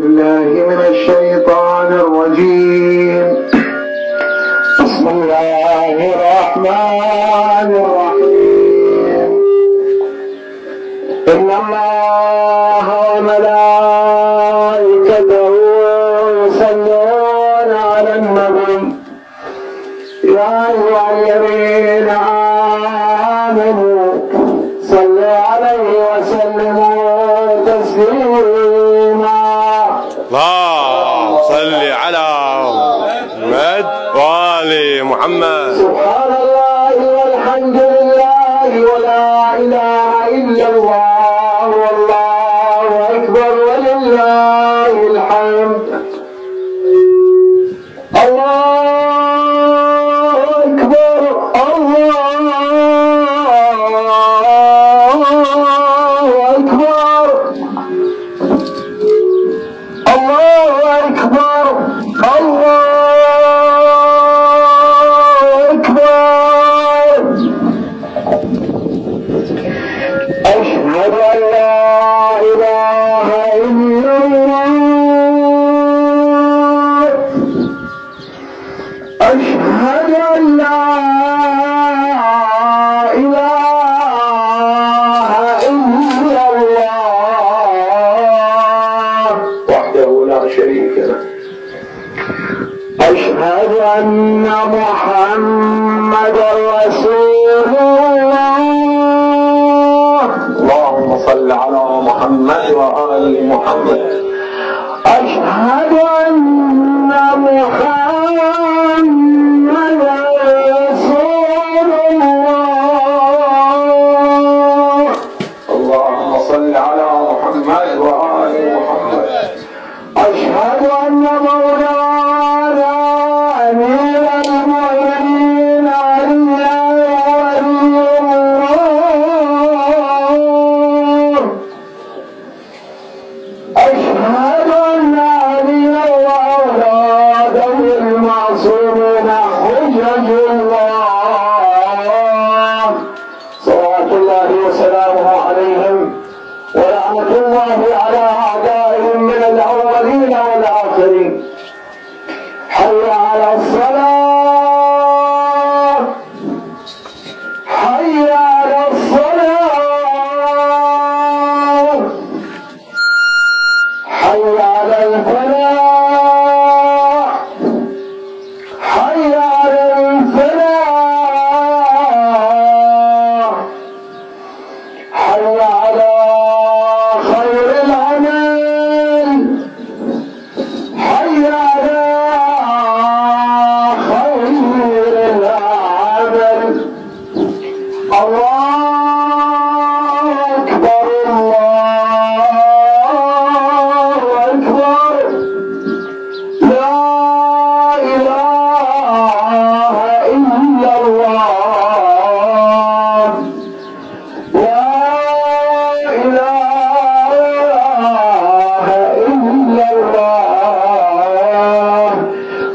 الله من الشيطان الرجيم. بسم الله الرحمن الرحيم. إن الله وملائكته يصلون على النبي يا أيها الذين آمنوا صلوا عليه وسلموا تسليما. اللهم صل على محمد وآل محمد. سبحان الله والحمد لله ولا إله إلا الله والله أكبر ولله الحمد. الله أكبر الله أكبر الله أكبر الله أكبر. أشهد أن لا إله إلا الله. أشهد أن لا إله إلا الله وحده لا شريك له. أشهد أن محمدا رسول الله. اللهم صل على محمد وآل محمد. أشهد أن محمدا رسول الله. اللهم صل على محمد وآل محمد. أشهد أن مولانا أمير المؤمنين علي ولي الله. أشهد أن عليا وأولاده المعصومين حجج الله صلوات الله وسلامه عليهم ولعنة الله على أعدائهم من الأولين والآخرين. حي على الصلاة حي على الصلاة حي على الفلاح حي على الفلاح حي على خير العمل حي على خير العمل. الله أكبر الله أكبر. لا إله إلا الله. لا إله إلا الله.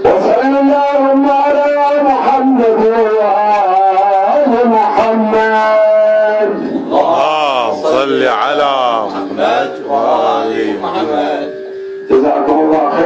وصلى اللهم على محمد وآل محمد. اللهم صل على محمد وآل محمد. جزاكم الله خيرا.